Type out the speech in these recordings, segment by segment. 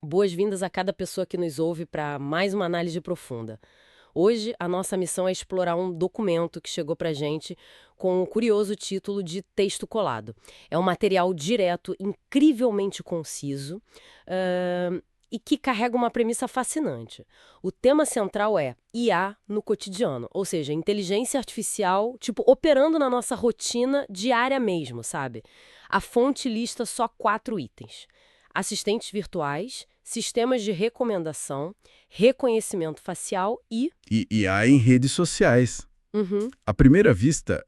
Boas-vindas a cada pessoa que nos ouve para mais uma análise profunda. Hoje, a nossa missão é explorar um documento que chegou para a gente com o curioso título de Texto Colado. É um material direto, incrivelmente conciso, e que carrega uma premissa fascinante. O tema central é IA no cotidiano, ou seja, inteligência artificial, tipo, operando na nossa rotina diária mesmo, sabe? A fonte lista só 4 itens: assistentes virtuais, sistemas de recomendação, reconhecimento facial e... E há em redes sociais. Uhum, À primeira vista,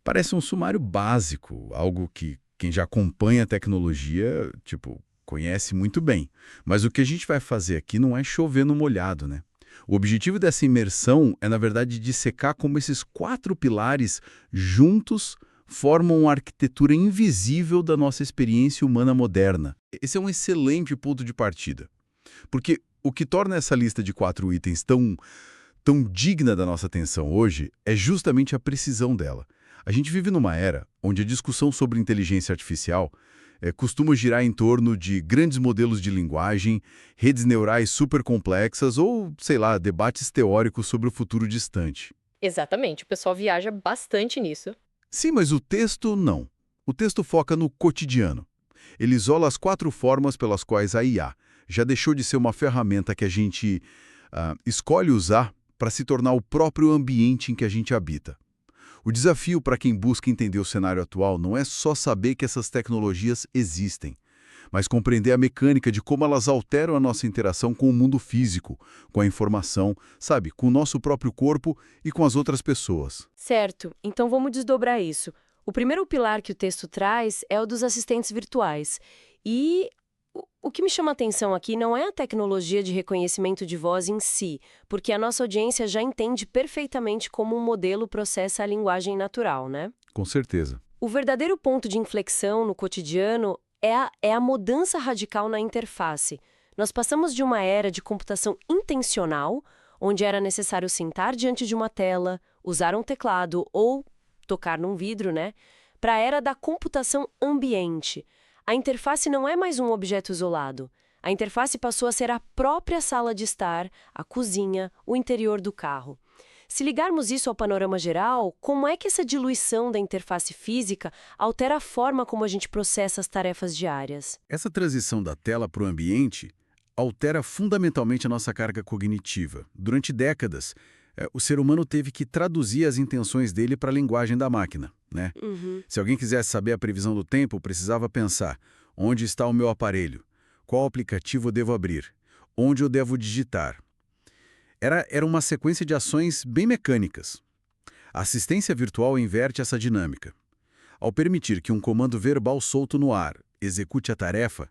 parece um sumário básico, algo que quem já acompanha a tecnologia, tipo, conhece muito bem. Mas o que a gente vai fazer aqui não é chover no molhado, né? O objetivo dessa imersão é, na verdade, dissecar como esses 4 pilares juntos formam uma arquitetura invisível da nossa experiência humana moderna. Esse é um excelente ponto de partida. Porque o que torna essa lista de 4 itens tão digna da nossa atenção hoje é justamente a precisão dela. A gente vive numa era onde a discussão sobre inteligência artificial costuma girar em torno de grandes modelos de linguagem, redes neurais supercomplexas ou, sei lá, debates teóricos sobre o futuro distante. Exatamente, o pessoal viaja bastante nisso. Sim, mas o texto não. O texto foca no cotidiano. Ele isola as 4 formas pelas quais a IA já deixou de ser uma ferramenta que a gente escolhe usar para se tornar o próprio ambiente em que a gente habita. O desafio para quem busca entender o cenário atual não é só saber que essas tecnologias existem, mas compreender a mecânica de como elas alteram a nossa interação com o mundo físico, com a informação, sabe, com o nosso próprio corpo e com as outras pessoas. certo. Então vamos desdobrar isso. O primeiro pilar que o texto traz é o dos assistentes virtuais. E o que me chama a atenção aqui não é a tecnologia de reconhecimento de voz em si, porque a nossa audiência já entende perfeitamente como um modelo processa a linguagem natural, né? Com certeza. O verdadeiro ponto de inflexão no cotidiano é a mudança radical na interface. Nós passamos de uma era de computação intencional, onde era necessário sentar diante de uma tela, usar um teclado ou tocar num vidro, né? Para a era da computação ambiente. A interface não é mais um objeto isolado. A interface passou a ser a própria sala de estar, a cozinha, o interior do carro. Se ligarmos isso ao panorama geral, como é que essa diluição da interface física altera a forma como a gente processa as tarefas diárias? Essa transição da tela para o ambiente altera fundamentalmente a nossa carga cognitiva. Durante décadas, o ser humano teve que traduzir as intenções dele para a linguagem da máquina, né? Uhum. Se alguém quisesse saber a previsão do tempo, precisava pensar: onde está o meu aparelho? Qual aplicativo eu devo abrir? Onde eu devo digitar? Era uma sequência de ações bem mecânicas. A assistência virtual inverte essa dinâmica. Ao permitir que um comando verbal solto no ar execute a tarefa,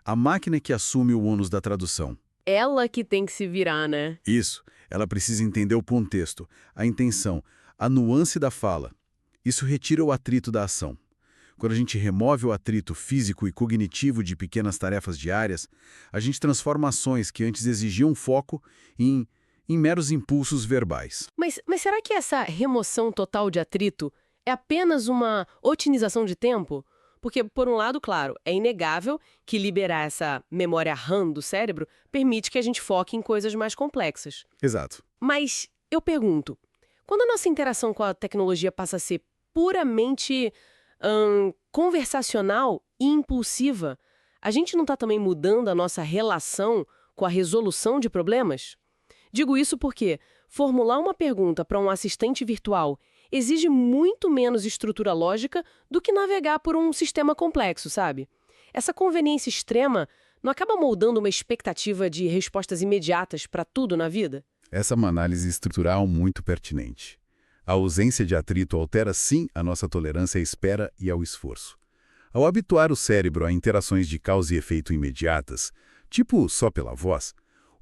a máquina é que assume o ônus da tradução. Ela que tem que se virar, né? Isso, ela precisa entender o contexto, a intenção, a nuance da fala. Isso retira o atrito da ação. Quando a gente remove o atrito físico e cognitivo de pequenas tarefas diárias, a gente transforma ações que antes exigiam foco em meros impulsos verbais. Mas será que essa remoção total de atrito é apenas uma otimização de tempo? Porque, por um lado, claro, é inegável que liberar essa memória RAM do cérebro permite que a gente foque em coisas mais complexas. Exato. Mas eu pergunto, quando a nossa interação com a tecnologia passa a ser puramente conversacional e impulsiva, a gente não está também mudando a nossa relação com a resolução de problemas? Digo isso porque formular uma pergunta para um assistente virtual exige muito menos estrutura lógica do que navegar por um sistema complexo, sabe? Essa conveniência extrema não acaba moldando uma expectativa de respostas imediatas para tudo na vida? Essa é uma análise estrutural muito pertinente. A ausência de atrito altera sim a nossa tolerância à espera e ao esforço. Ao habituar o cérebro a interações de causa e efeito imediatas, tipo só pela voz,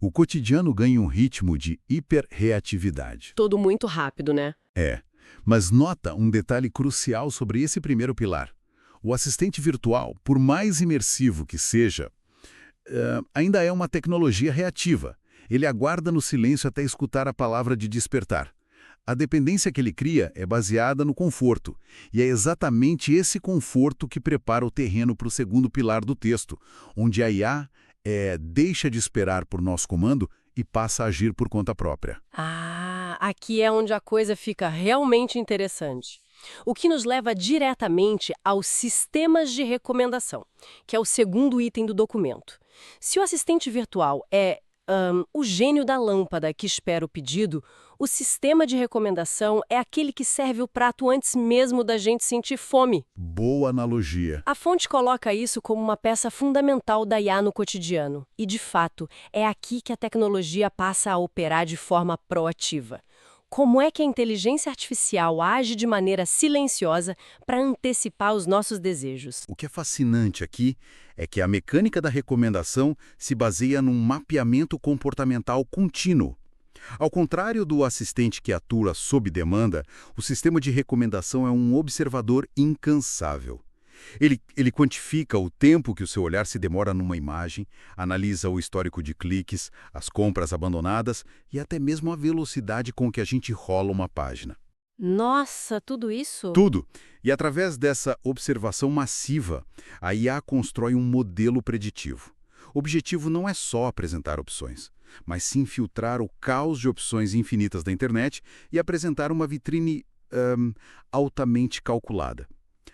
o cotidiano ganha um ritmo de hiperreatividade. Tudo muito rápido, né? Mas nota um detalhe crucial sobre esse primeiro pilar. O assistente virtual, por mais imersivo que seja, ainda é uma tecnologia reativa. Ele aguarda no silêncio até escutar a palavra de despertar. A dependência que ele cria é baseada no conforto, e é exatamente esse conforto que prepara o terreno para o segundo pilar do texto, onde a IA deixa de esperar por nosso comando e passa a agir por conta própria. Ah, aqui é onde a coisa fica realmente interessante. O que nos leva diretamente aos sistemas de recomendação, que é o segundo item do documento. Se o assistente virtual é o gênio da lâmpada que espera o pedido, o sistema de recomendação é aquele que serve o prato antes mesmo da gente sentir fome. Boa analogia. A fonte coloca isso como uma peça fundamental da IA no cotidiano. E, de fato, é aqui que a tecnologia passa a operar de forma proativa. Como é que a inteligência artificial age de maneira silenciosa para antecipar os nossos desejos? O que é fascinante aqui é que a mecânica da recomendação se baseia num mapeamento comportamental contínuo. Ao contrário do assistente que atua sob demanda, o sistema de recomendação é um observador incansável. Ele quantifica o tempo que o seu olhar se demora numa imagem, analisa o histórico de cliques, as compras abandonadas e até mesmo a velocidade com que a gente rola uma página. Nossa, tudo isso? Tudo. E através dessa observação massiva, a IA constrói um modelo preditivo. O objetivo não é só apresentar opções, mas sim filtrar o caos de opções infinitas da internet e apresentar uma vitrine altamente calculada.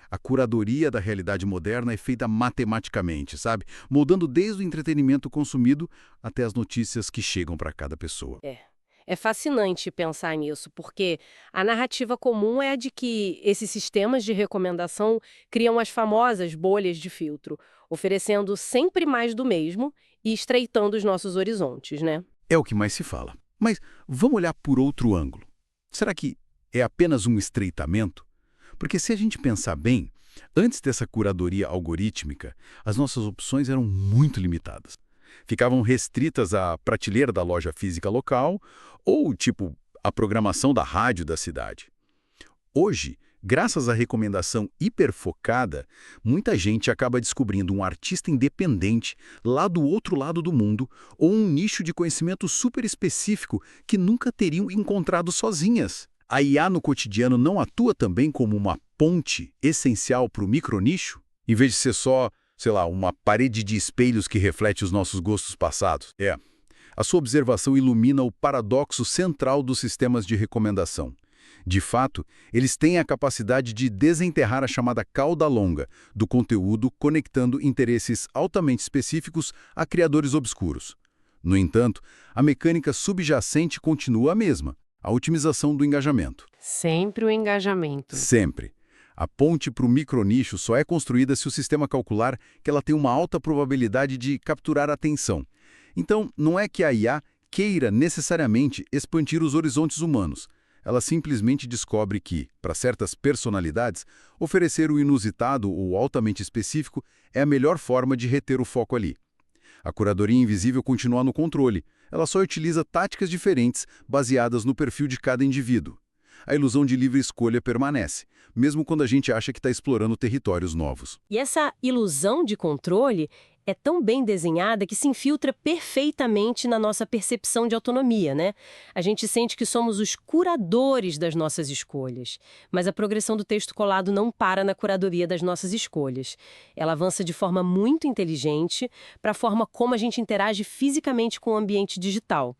A curadoria da realidade moderna é feita matematicamente, sabe? Moldando desde o entretenimento consumido até as notícias que chegam para cada pessoa. É fascinante pensar nisso, porque a narrativa comum é a de que esses sistemas de recomendação criam as famosas bolhas de filtro, oferecendo sempre mais do mesmo e estreitando os nossos horizontes, né? É o que mais se fala. Mas vamos olhar por outro ângulo. Será que é apenas um estreitamento? Porque se a gente pensar bem, antes dessa curadoria algorítmica, as nossas opções eram muito limitadas. Ficavam restritas à prateleira da loja física local ou, a programação da rádio da cidade. Hoje, graças à recomendação hiperfocada, muita gente acaba descobrindo um artista independente lá do outro lado do mundo ou um nicho de conhecimento super específico que nunca teriam encontrado sozinhas. A IA no cotidiano não atua também como uma ponte essencial para o micronicho? Em vez de ser só, uma parede de espelhos que reflete os nossos gostos passados? A sua observação ilumina o paradoxo central dos sistemas de recomendação. De fato, eles têm a capacidade de desenterrar a chamada cauda longa do conteúdo, conectando interesses altamente específicos a criadores obscuros. No entanto, a mecânica subjacente continua a mesma. A otimização do engajamento. Sempre o engajamento. Sempre. A ponte para o micronicho só é construída se o sistema calcular que ela tem uma alta probabilidade de capturar a atenção. Então, não é que a IA queira necessariamente expandir os horizontes humanos. Ela simplesmente descobre que, para certas personalidades, oferecer o inusitado ou altamente específico é a melhor forma de reter o foco ali. A curadoria invisível continua no controle. Ela só utiliza táticas diferentes baseadas no perfil de cada indivíduo. A ilusão de livre escolha permanece, mesmo quando a gente acha que está explorando territórios novos. E essa ilusão de controle é tão bem desenhada que se infiltra perfeitamente na nossa percepção de autonomia, né? A gente sente que somos os curadores das nossas escolhas. Mas a progressão do texto colado não para na curadoria das nossas escolhas. Ela avança de forma muito inteligente para a forma como a gente interage fisicamente com o ambiente digital.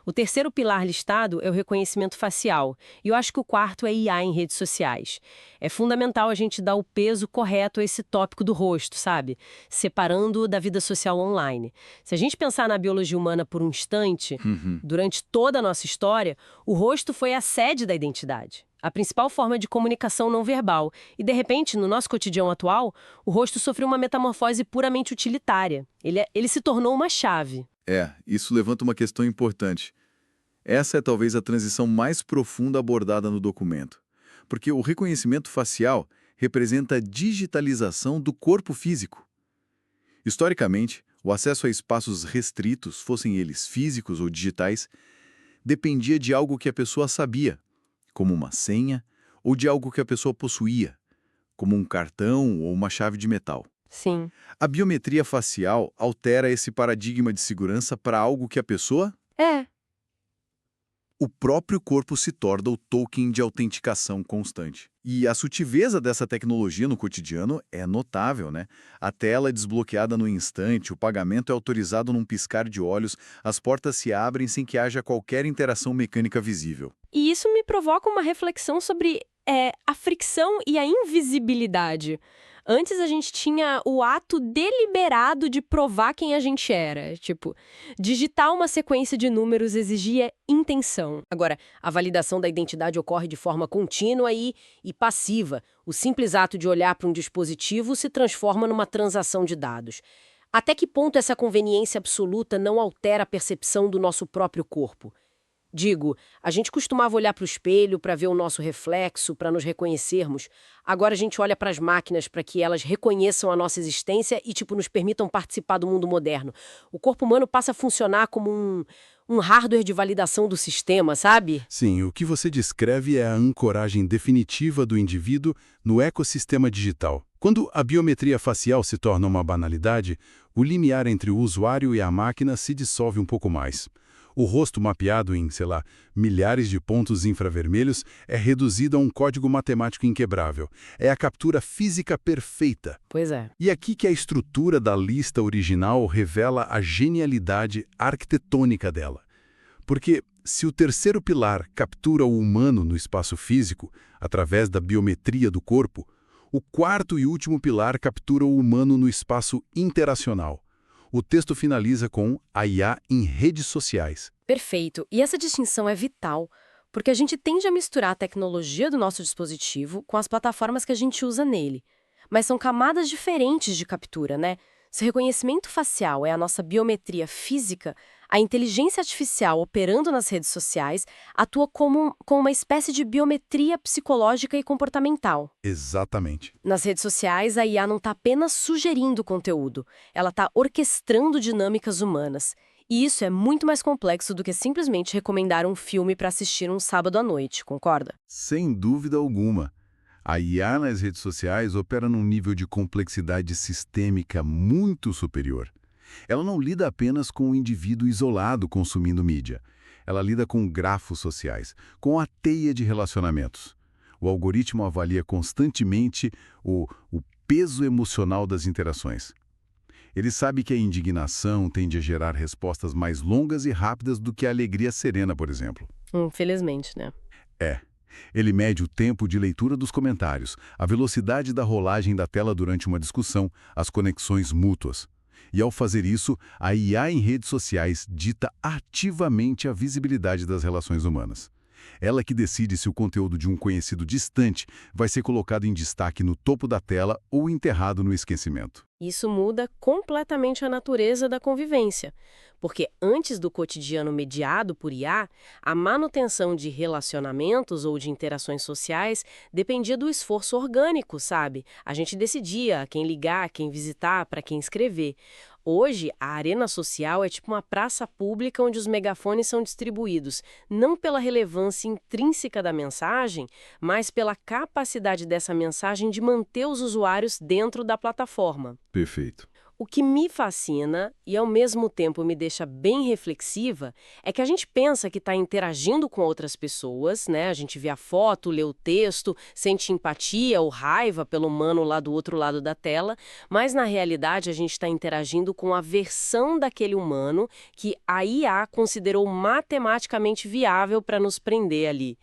O terceiro pilar listado é o reconhecimento facial, e eu acho que o quarto é IA em redes sociais. É fundamental a gente dar o peso correto a esse tópico do rosto, sabe? Separando-o da vida social online. Se a gente pensar na biologia humana por um instante, durante toda a nossa história, o rosto foi a sede da identidade. A principal forma de comunicação não verbal. E, de repente, no nosso cotidiano atual, o rosto sofreu uma metamorfose puramente utilitária. Ele se tornou uma chave. Isso levanta uma questão importante. Essa é talvez a transição mais profunda abordada no documento, porque o reconhecimento facial representa a digitalização do corpo físico. Historicamente, o acesso a espaços restritos, fossem eles físicos ou digitais, dependia de algo que a pessoa sabia, como uma senha, ou de algo que a pessoa possuía, como um cartão ou uma chave de metal. Sim. A biometria facial altera esse paradigma de segurança para algo que a pessoa o próprio corpo se torna o token de autenticação constante. E a sutileza dessa tecnologia no cotidiano é notável, né? A tela é desbloqueada no instante, o pagamento é autorizado num piscar de olhos, as portas se abrem sem que haja qualquer interação mecânica visível. E isso me provoca uma reflexão sobre a fricção e a invisibilidade. Antes a gente tinha o ato deliberado de provar quem a gente era. Tipo, digitar uma sequência de números exigia intenção. Agora, a validação da identidade ocorre de forma contínua e passiva. O simples ato de olhar para um dispositivo se transforma numa transação de dados. Até que ponto essa conveniência absoluta não altera a percepção do nosso próprio corpo? Digo, a gente costumava olhar para o espelho para ver o nosso reflexo, para nos reconhecermos. Agora a gente olha para as máquinas para que elas reconheçam a nossa existência e, nos permitam participar do mundo moderno. O corpo humano passa a funcionar como um hardware de validação do sistema, sabe? Sim, o que você descreve é a ancoragem definitiva do indivíduo no ecossistema digital. Quando a biometria facial se torna uma banalidade, o limiar entre o usuário e a máquina se dissolve um pouco mais. O rosto mapeado em, milhares de pontos infravermelhos é reduzido a um código matemático inquebrável. É a captura física perfeita. Pois é. E aqui que a estrutura da lista original revela a genialidade arquitetônica dela. Porque se o terceiro pilar captura o humano no espaço físico, através da biometria do corpo, o quarto e último pilar captura o humano no espaço interacional. O texto finaliza com a IA em redes sociais. Perfeito. E essa distinção é vital, porque a gente tende a misturar a tecnologia do nosso dispositivo com as plataformas que a gente usa nele. Mas são camadas diferentes de captura, né? Se o reconhecimento facial é a nossa biometria física, a inteligência artificial operando nas redes sociais atua como uma espécie de biometria psicológica e comportamental. Exatamente. Nas redes sociais, a IA não está apenas sugerindo conteúdo, ela está orquestrando dinâmicas humanas. E isso é muito mais complexo do que simplesmente recomendar um filme para assistir um sábado à noite, concorda? Sem dúvida alguma. A IA nas redes sociais opera num nível de complexidade sistêmica muito superior. Ela não lida apenas com o indivíduo isolado consumindo mídia. Ela lida com grafos sociais, com a teia de relacionamentos. O algoritmo avalia constantemente o peso emocional das interações. Ele sabe que a indignação tende a gerar respostas mais longas e rápidas do que a alegria serena, por exemplo. Infelizmente, né? Ele mede o tempo de leitura dos comentários, a velocidade da rolagem da tela durante uma discussão, as conexões mútuas. E ao fazer isso, a IA em redes sociais dita ativamente a visibilidade das relações humanas. Ela que decide se o conteúdo de um conhecido distante vai ser colocado em destaque no topo da tela ou enterrado no esquecimento. Isso muda completamente a natureza da convivência, porque antes do cotidiano mediado por IA, a manutenção de relacionamentos ou de interações sociais dependia do esforço orgânico, sabe? A gente decidia a quem ligar, a quem visitar, para quem escrever. Hoje, a arena social é tipo uma praça pública onde os megafones são distribuídos, não pela relevância intrínseca da mensagem, mas pela capacidade dessa mensagem de manter os usuários dentro da plataforma. Perfeito. O que me fascina e ao mesmo tempo me deixa bem reflexiva é que a gente pensa que está interagindo com outras pessoas, né? A gente vê a foto, lê o texto, sente empatia ou raiva pelo humano lá do outro lado da tela, mas na realidade a gente está interagindo com a versão daquele humano que a IA considerou matematicamente viável para nos prender ali.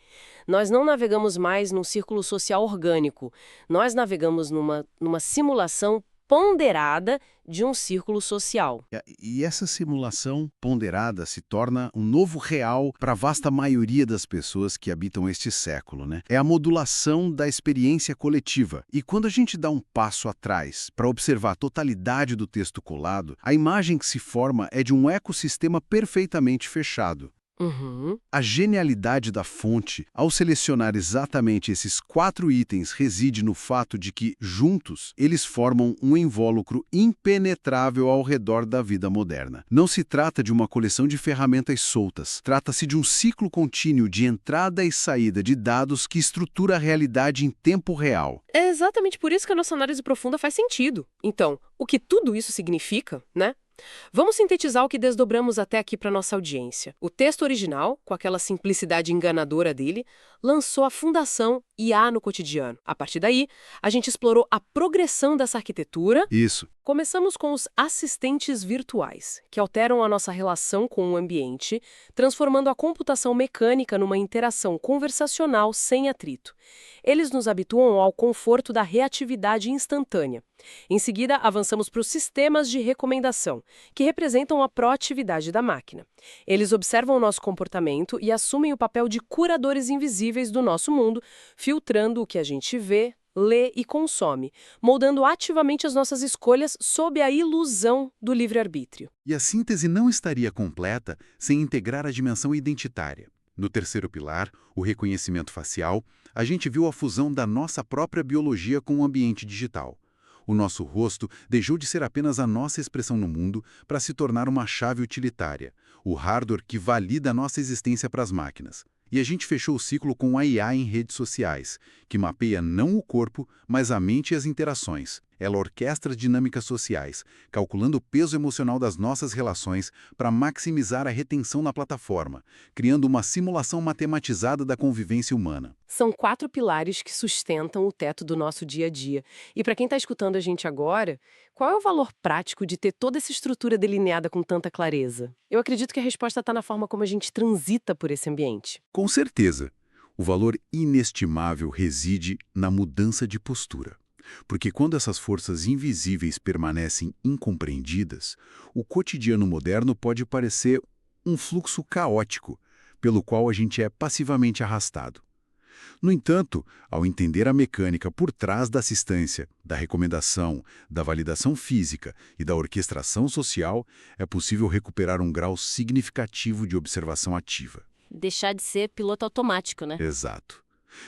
Nós não navegamos mais num círculo social orgânico, nós navegamos numa simulação ponderada de um círculo social. E essa simulação ponderada se torna um novo real para a vasta maioria das pessoas que habitam este século, né? É a modulação da experiência coletiva. E quando a gente dá um passo atrás para observar a totalidade do texto colado, a imagem que se forma é de um ecossistema perfeitamente fechado. A genialidade da fonte, ao selecionar exatamente esses 4 itens, reside no fato de que, juntos, eles formam um invólucro impenetrável ao redor da vida moderna. Não se trata de uma coleção de ferramentas soltas. Trata-se de um ciclo contínuo de entrada e saída de dados que estrutura a realidade em tempo real. É exatamente por isso que a nossa análise profunda faz sentido. Então, o que tudo isso significa, né? Vamos sintetizar o que desdobramos até aqui para nossa audiência. O texto original, com aquela simplicidade enganadora dele, lançou a fundação IA no cotidiano. A partir daí, a gente explorou a progressão dessa arquitetura. Isso. Começamos com os assistentes virtuais, que alteram a nossa relação com o ambiente, transformando a computação mecânica numa interação conversacional sem atrito. Eles nos habituam ao conforto da reatividade instantânea. Em seguida, avançamos para os sistemas de recomendação, que representam a proatividade da máquina. Eles observam o nosso comportamento e assumem o papel de curadores invisíveis do nosso mundo, filtrando o que a gente vê, lê e consome, moldando ativamente as nossas escolhas sob a ilusão do livre-arbítrio. E a síntese não estaria completa sem integrar a dimensão identitária. No terceiro pilar, o reconhecimento facial, a gente viu a fusão da nossa própria biologia com o ambiente digital. O nosso rosto deixou de ser apenas a nossa expressão no mundo para se tornar uma chave utilitária, o hardware que valida a nossa existência para as máquinas. E a gente fechou o ciclo com a IA em redes sociais, que mapeia não o corpo, mas a mente e as interações. Ela orquestra dinâmicas sociais, calculando o peso emocional das nossas relações para maximizar a retenção na plataforma, criando uma simulação matematizada da convivência humana. São 4 pilares que sustentam o teto do nosso dia a dia. E para quem está escutando a gente agora, qual é o valor prático de ter toda essa estrutura delineada com tanta clareza? Eu acredito que a resposta está na forma como a gente transita por esse ambiente. Com certeza, o valor inestimável reside na mudança de postura. Porque quando essas forças invisíveis permanecem incompreendidas, o cotidiano moderno pode parecer um fluxo caótico, pelo qual a gente é passivamente arrastado. No entanto, ao entender a mecânica por trás da assistência, da recomendação, da validação física e da orquestração social, é possível recuperar um grau significativo de observação ativa. Deixar de ser piloto automático, né? Exato.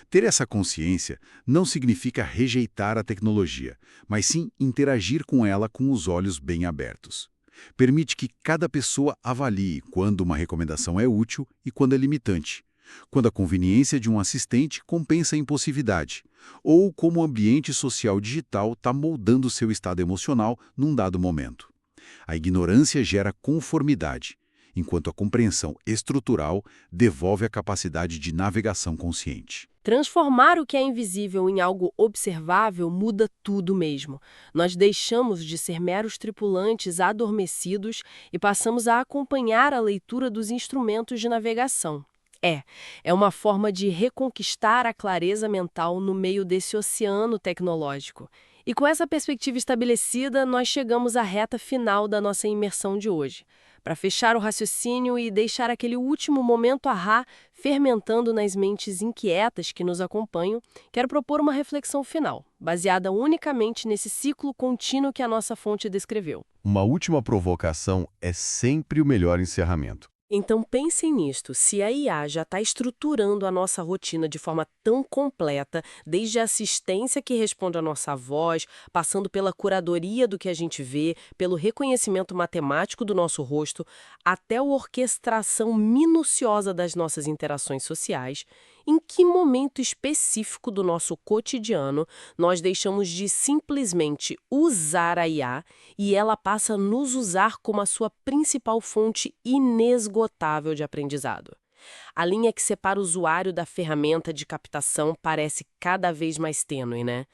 Ter essa consciência não significa rejeitar a tecnologia, mas sim interagir com ela com os olhos bem abertos. Permite que cada pessoa avalie quando uma recomendação é útil e quando é limitante, quando a conveniência de um assistente compensa a impulsividade, ou como o ambiente social digital está moldando seu estado emocional num dado momento. A ignorância gera conformidade, enquanto a compreensão estrutural devolve a capacidade de navegação consciente. Transformar o que é invisível em algo observável muda tudo mesmo. Nós deixamos de ser meros tripulantes adormecidos e passamos a acompanhar a leitura dos instrumentos de navegação. É uma forma de reconquistar a clareza mental no meio desse oceano tecnológico. E com essa perspectiva estabelecida, nós chegamos à reta final da nossa imersão de hoje. Para fechar o raciocínio e deixar aquele último momento ahá fermentando nas mentes inquietas que nos acompanham, quero propor uma reflexão final, baseada unicamente nesse ciclo contínuo que a nossa fonte descreveu. Uma última provocação é sempre o melhor encerramento. Então pensem nisto, se a IA já está estruturando a nossa rotina de forma tão completa, desde a assistência que responde à nossa voz, passando pela curadoria do que a gente vê, pelo reconhecimento matemático do nosso rosto, até a orquestração minuciosa das nossas interações sociais, em que momento específico do nosso cotidiano nós deixamos de simplesmente usar a IA e ela passa a nos usar como a sua principal fonte inesgotável de aprendizado? A linha que separa o usuário da ferramenta de captação parece cada vez mais tênue, né?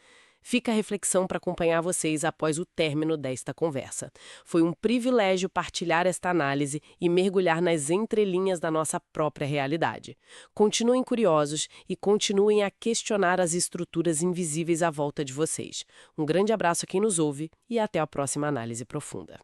Fica a reflexão para acompanhar vocês após o término desta conversa. Foi um privilégio partilhar esta análise e mergulhar nas entrelinhas da nossa própria realidade. Continuem curiosos e continuem a questionar as estruturas invisíveis à volta de vocês. Um grande abraço a quem nos ouve e até a próxima análise profunda.